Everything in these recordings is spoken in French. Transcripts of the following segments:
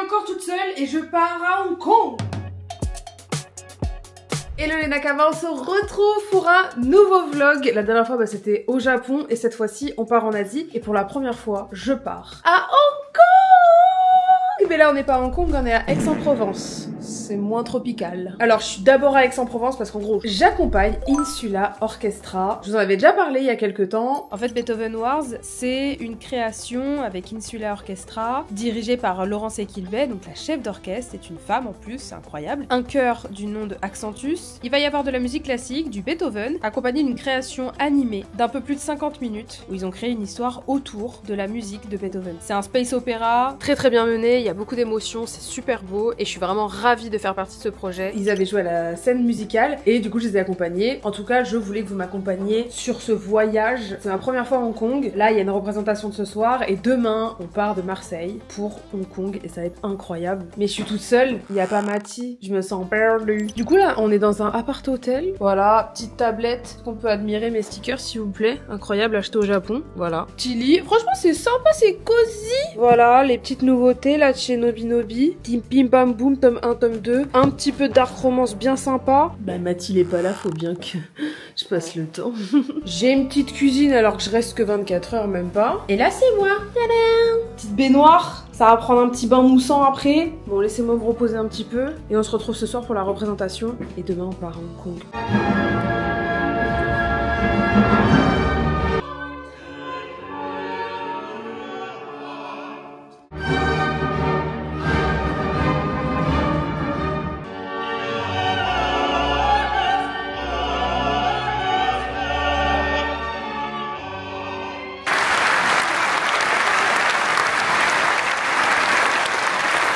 encore toute seule et je pars à Hong Kong. Hello les Nakama, on se retrouve pour un nouveau vlog. La dernière fois c'était au Japon et cette fois-ci on part en Asie. Et pour la première fois, je pars à Hong Kong. Mais là on n'est pas à Hong Kong, on est à Aix-en-Provence. C'est moins tropical. Alors je suis d'abord à Aix-en-Provence parce qu'en gros j'accompagne Insula Orchestra. Je vous en avais déjà parlé il y a quelques temps. En fait Beethoven Wars c'est une création avec Insula Orchestra dirigée par Laurence Equilbet, donc la chef d'orchestre, c'est une femme en plus, c'est incroyable. Un chœur du nom de Accentus. Il va y avoir de la musique classique, du Beethoven, accompagné d'une création animée d'un peu plus de 50 minutes où ils ont créé une histoire autour de la musique de Beethoven. C'est un space opéra très bien mené, il y a beaucoup d'émotions, c'est super beau et je suis vraiment ravie de faire partie de ce projet. Ils avaient joué à la scène musicale et du coup je les ai accompagnés. En tout cas je voulais que vous m'accompagniez sur ce voyage. C'est ma première fois à Hong Kong. Là il y a une représentation de ce soir et demain on part de Marseille pour Hong Kong et ça va être incroyable. Mais je suis toute seule, il n'y a pas Mati, je me sens perdue. Du coup là on est dans un appart-hôtel. Voilà, petite tablette qu'on peut admirer mes stickers s'il vous plaît. Incroyable, acheté au Japon. Voilà. Petit lit. Franchement c'est sympa, c'est cosy. Voilà les petites nouveautés là de chez Nobinobi. Tim Pim Pam Boom tome 1, tome 2. Un petit peu dark romance bien sympa. Bah Mathilde est pas là, faut bien que je passe le temps. J'ai une petite cuisine alors que je reste que 24 heures, même pas. Et là c'est moi. Tadam, petite baignoire. Ça va prendre un petit bain moussant après. Bon laissez-moi me reposer un petit peu. Et on se retrouve ce soir pour la représentation. Et demain on part à Hong Kong.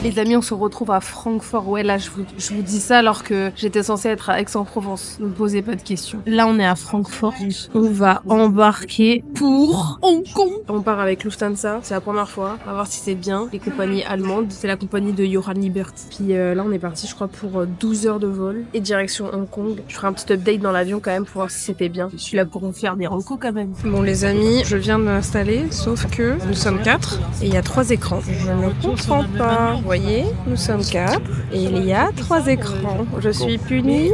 Les amis, on se retrouve à Francfort. Ouais, là, je vous dis ça alors que j'étais censée être à Aix-en-Provence. Ne me posez pas de questions. Là, on est à Francfort. On va embarquer pour Hong Kong. On part avec Lufthansa. C'est la première fois. On va voir si c'est bien. Les compagnies allemandes. C'est la compagnie de Johan Liberty. Puis là, on est parti, je crois, pour 12 heures de vol. Et direction Hong Kong. Je ferai un petit update dans l'avion quand même pour voir si c'était bien. Je suis là pour vous faire des recos quand même. Bon, les amis, je viens de m'installer. Sauf que nous sommes 4. Et il y a 3 écrans. Je ne comprends pas. Vous voyez, nous sommes 4 et il y a 3 écrans. Je suis punie.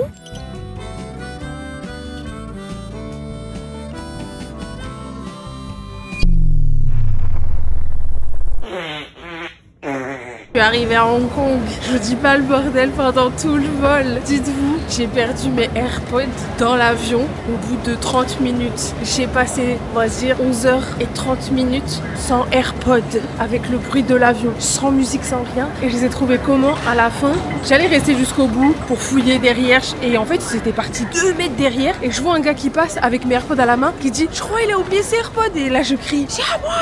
Je suis arrivée à Hong Kong, je vous dis pas le bordel pendant tout le vol. Dites-vous, j'ai perdu mes AirPods dans l'avion au bout de 30 minutes. J'ai passé, on va dire, 11h30 sans AirPods, avec le bruit de l'avion, sans musique, sans rien. Et je les ai trouvés comment à la fin? J'allais rester jusqu'au bout pour fouiller derrière. Et en fait, ils étaient partis 2 mètres derrière. Et je vois un gars qui passe avec mes AirPods à la main qui dit « Je crois qu'il a oublié ses AirPods » et là je crie « C'est à moi !»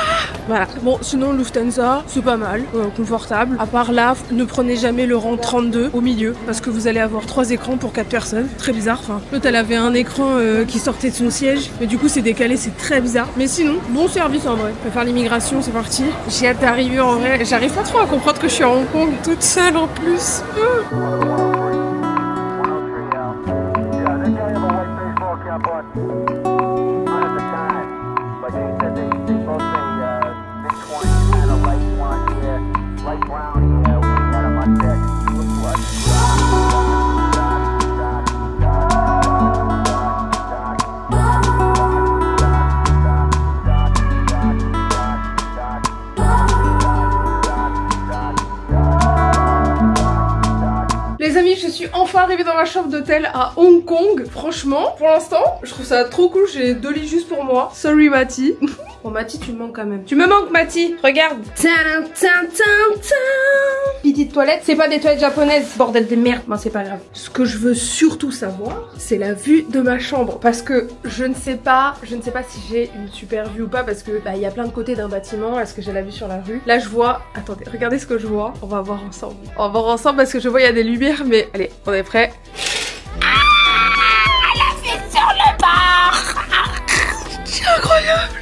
Voilà. Bon, sinon Lufthansa, c'est pas mal, confortable. À part là, ne prenez jamais le rang 32 au milieu parce que vous allez avoir 3 écrans pour 4 personnes. Très bizarre. Enfin, l'autre elle avait un écran qui sortait de son siège, mais du coup c'est décalé, c'est très bizarre. Mais sinon, bon service en vrai. On va faire l'immigration, c'est parti. J'ai hâte d'arriver en vrai. J'arrive pas trop à comprendre que je suis à Hong Kong toute seule en plus. Les amis, je suis enfin arrivée dans ma chambre d'hôtel à Hong Kong. Franchement, pour l'instant, je trouve ça trop cool. J'ai 2 lits juste pour moi. Sorry Mati. Bon Mati, tu me manques quand même. Tu me manques Mati. Regarde. Petite toilette. C'est pas des toilettes japonaises. Bordel de merde. Bon, c'est pas grave. Ce que je veux surtout savoir, c'est la vue de ma chambre. Parce que je ne sais pas si j'ai une super vue ou pas. Parce que il y a plein de côtés d'un bâtiment. Est-ce que j'ai la vue sur la rue? Là, je vois. Attendez, regardez ce que je vois. On va voir ensemble. On va voir ensemble parce que je vois il y a des lumières. Mais allez, on est prêts. La vue sur le bord. C'est incroyable.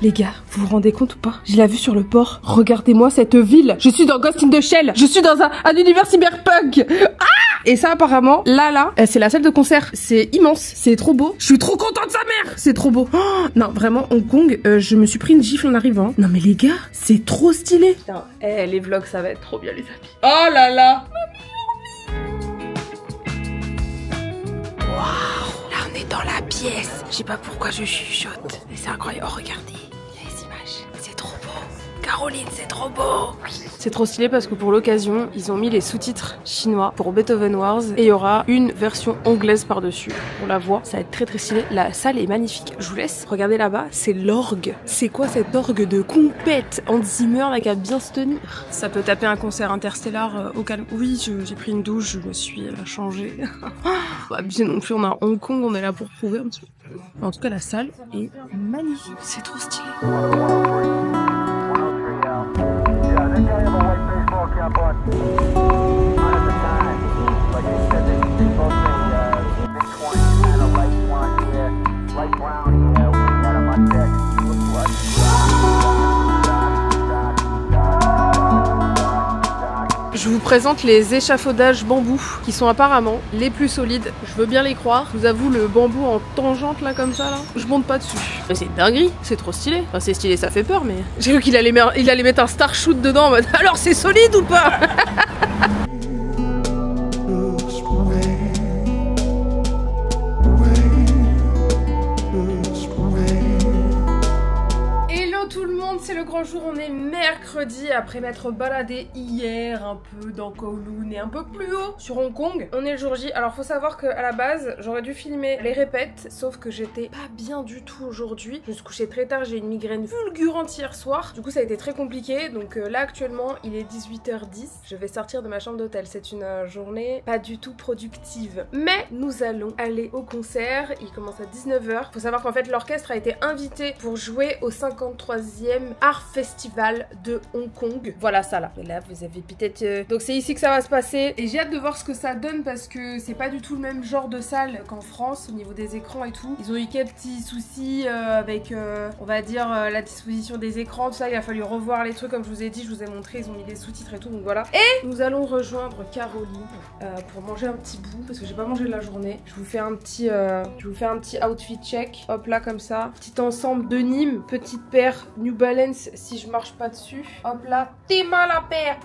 Les gars, vous vous rendez compte ou pas? J'ai la vue sur le port. Regardez-moi cette ville. Je suis dans Ghost in the Shell. Je suis dans un univers cyberpunk. Ah! Et ça apparemment, là, c'est la salle de concert. C'est immense, c'est trop beau. Je suis trop contente de sa mère. C'est trop beau. Oh, non, vraiment, Hong Kong, je me suis pris une gifle en arrivant. Non mais les gars, c'est trop stylé. Putain, les vlogs, ça va être trop bien les amis. Oh là là. Waouh, là on est dans la pièce. Je sais pas pourquoi je chuchote. Mais c'est incroyable. Oh regardez, il y a les images. C'est trop beau. Caroline, c'est trop beau. C'est trop stylé parce que pour l'occasion, ils ont mis les sous-titres chinois pour Beethoven Wars et il y aura une version anglaise par-dessus. On la voit, ça va être très très stylé. La salle est magnifique. Je vous laisse regarder là-bas, c'est l'orgue. C'est quoi cet orgue de compète Hans Zimmer là qui a bien se tenir? Ça peut taper un concert interstellar au calme. Oui, j'ai pris une douche, je me suis changée. Bah, bien non plus, on a Hong Kong, on est là pour prouver un petit peu. En tout cas, la salle est magnifique. C'est trop stylé. Je vous présente les échafaudages bambou qui sont apparemment les plus solides. Je veux bien les croire. Je vous avoue, le bambou en tangente là comme ça là, je monte pas dessus. Mais c'est une dinguerie, c'est trop stylé. Enfin c'est stylé, ça fait peur mais... J'ai cru qu'il allait mettre un star shoot dedans en mode alors c'est solide ou pas? C'est le grand jour, on est mercredi après m'être baladé hier un peu dans Kowloon et un peu plus haut sur Hong Kong. On est le jour J. Alors faut savoir qu'à la base j'aurais dû filmer les répètes sauf que j'étais pas bien du tout aujourd'hui. Je me suis couchée très tard, j'ai une migraine fulgurante hier soir. Du coup ça a été très compliqué donc là actuellement il est 18h10. Je vais sortir de ma chambre d'hôtel. C'est une journée pas du tout productive. Mais nous allons aller au concert. Il commence à 19h. Faut savoir qu'en fait l'orchestre a été invité pour jouer au 53e Art Festival de Hong Kong. Voilà ça là. Et là vous avez peut-être... Donc c'est ici que ça va se passer. Et j'ai hâte de voir ce que ça donne parce que c'est pas du tout le même genre de salle qu'en France au niveau des écrans et tout. Ils ont eu quelques petits soucis avec on va dire la disposition des écrans, tout ça. Il a fallu revoir les trucs comme je vous ai dit, je vous ai montré, ils ont mis des sous-titres et tout, donc voilà. Et nous allons rejoindre Caroline pour manger un petit bout parce que j'ai pas mangé de la journée. Je vous fais un petit outfit check. Hop là comme ça. Petit ensemble de Nîmes, petite paire New Balance si je marche pas dessus. Hop là, t'es mal la paire.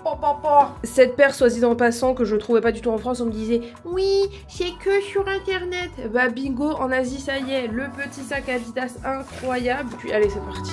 Cette paire, soit dit en passant, que je trouvais pas du tout en France, on me disait oui, c'est que sur internet. Bah bingo, en Asie ça y est, le petit sac Adidas incroyable. Puis allez, c'est parti.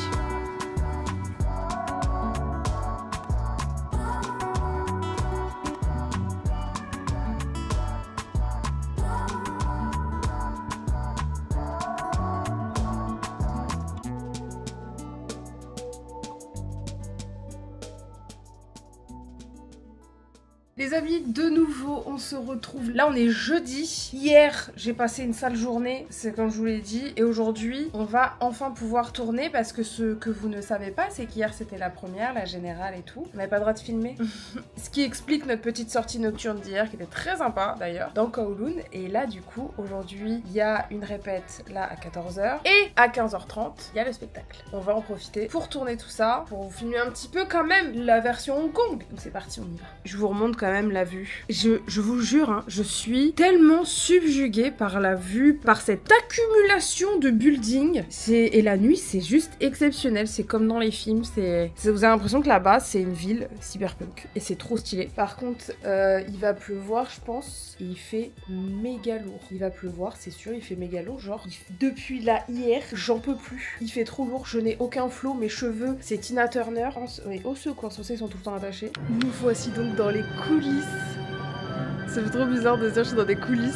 Les amis, de nouveau, on se retrouve. Là, on est jeudi. Hier, j'ai passé une sale journée, c'est comme je vous l'ai dit. Et aujourd'hui, on va enfin pouvoir tourner parce que ce que vous ne savez pas, c'est qu'hier, c'était la première, la générale et tout. On n'avait pas le droit de filmer. Ce qui explique notre petite sortie nocturne d'hier, qui était très sympa d'ailleurs, dans Kowloon. Et là, du coup, aujourd'hui, il y a une répète là à 14h. Et à 15h30, il y a le spectacle. On va en profiter pour tourner tout ça, pour vous filmer un petit peu quand même la version Hong Kong. Donc c'est parti, on y va. Je vous remonte quand même la vue. Je vous jure, hein, je suis tellement subjuguée par la vue, par cette accumulation de buildings. Et la nuit, c'est juste exceptionnel. C'est comme dans les films. Vous avez l'impression que là-bas, c'est une ville cyberpunk. Et c'est trop stylé. Par contre, il va pleuvoir, je pense. Et il fait méga lourd. Il va pleuvoir, c'est sûr. Il fait méga lourd. Genre, depuis là, hier, j'en peux plus. Il fait trop lourd. Je n'ai aucun flow. Mes cheveux, c'est Tina Turner. Oui, au secours, ils sont tout le temps attachés. Nous voici donc dans les coulisses. Ça fait trop bizarre de se dire que je suis dans des coulisses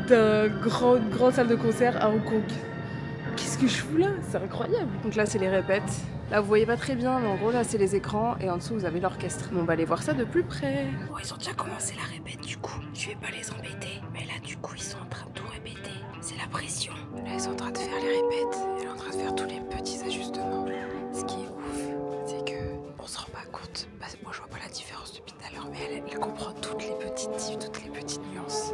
d'une grande salle de concert à Hong Kong. Qu'est-ce que je fous là? C'est incroyable. Donc là c'est les répètes. Là vous voyez pas très bien mais en gros là c'est les écrans et en dessous vous avez l'orchestre. Bon, on va aller voir ça de plus près. Bon, ils ont déjà commencé la répète du coup. Je vais pas les embêter. Mais là du coup ils sont en train de tout répéter. C'est la pression. Là ils sont en train de faire les répètes. Ils sont en train de faire tous les petits ajustements. Ce qui est ouf, c'est que on se rend pas compte. Bah, moi je vois pas la différence depuis tout à l'heure mais elle comprend toutes les petites diffs, toutes les petites nuances.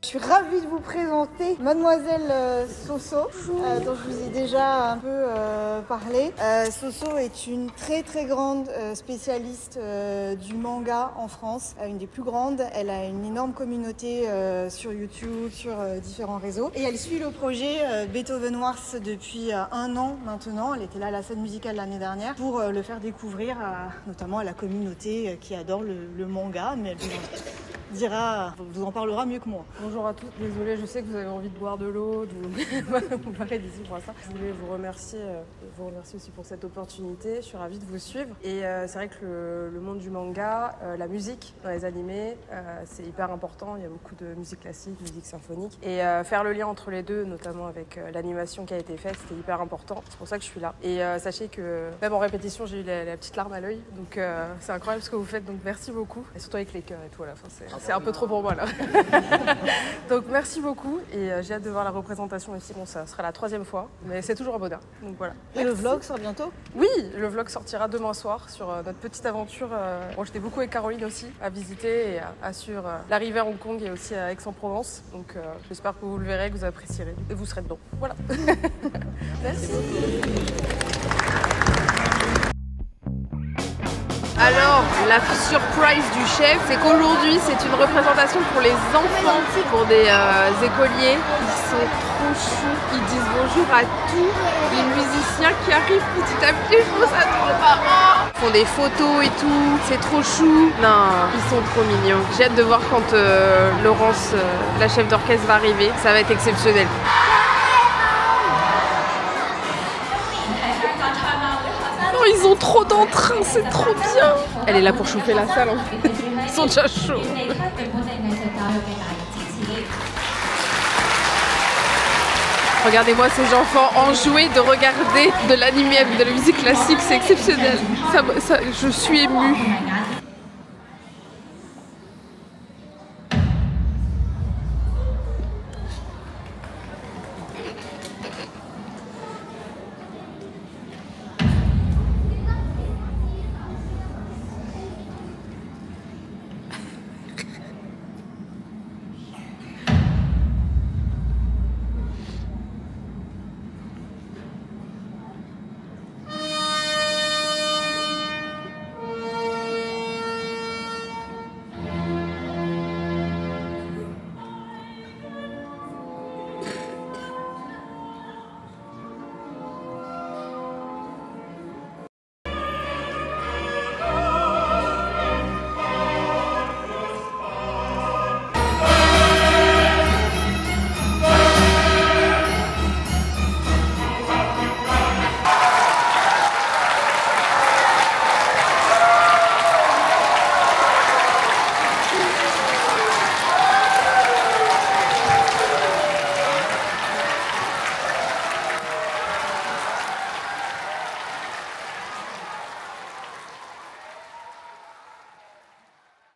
Je suis ravie de vous présenter Mademoiselle Soso, dont je vous ai déjà un peu parlé. Soso est une très grande spécialiste du manga en France, une des plus grandes. Elle a une énorme communauté sur YouTube, sur différents réseaux. Et elle suit le projet Beethoven Wars depuis 1 an maintenant. Elle était là à la scène musicale l'année dernière pour le faire découvrir notamment à la communauté qui adore le manga. Mais elle vous en parlera mieux que moi. Bonjour à tous, désolée, je sais que vous avez envie de boire de l'eau, vous parlez d'ici pour ça. Je voulais vous remercier aussi pour cette opportunité, je suis ravie de vous suivre. Et c'est vrai que le monde du manga, la musique dans les animés, c'est hyper important, il y a beaucoup de musique classique, musique symphonique. Et faire le lien entre les deux, notamment avec l'animation qui a été faite, c'était hyper important, c'est pour ça que je suis là. Et sachez que même en répétition, j'ai eu la petite larme à l'œil, donc c'est incroyable ce que vous faites, donc merci beaucoup. Et surtout avec les cœurs et tout à la fin, c'est un peu trop pour moi là. Donc merci beaucoup et j'ai hâte de voir la représentation ici. Bon, ça sera la 3e fois, mais c'est toujours un bonheur. Donc voilà. Et le vlog sort bientôt? Oui, le vlog sortira demain soir sur notre petite aventure. Bon, j'étais beaucoup avec Caroline aussi à visiter et sur l'arrivée à Hong Kong et aussi à Aix-en-Provence. Donc j'espère que vous le verrez, que vous apprécierez et vous serez dedans. Voilà. Merci. Alors, la surprise du chef, c'est qu'aujourd'hui, c'est une représentation pour les enfants, pour des écoliers. Ils sont trop choux, ils disent bonjour à tous les musiciens qui arrivent petit à petit. Je trouve ça trop marrant. Ils font des photos et tout, c'est trop chou. Non, ils sont trop mignons. J'ai hâte de voir quand Laurence, la chef d'orchestre, va arriver. Ça va être exceptionnel. Ils ont trop d'entrain, c'est trop bien. Elle est là pour chauffer la salle, hein. Ils sont déjà chauds. Regardez-moi ces enfants enjoués de regarder de l'animé avec de la musique classique, c'est exceptionnel. Je suis émue.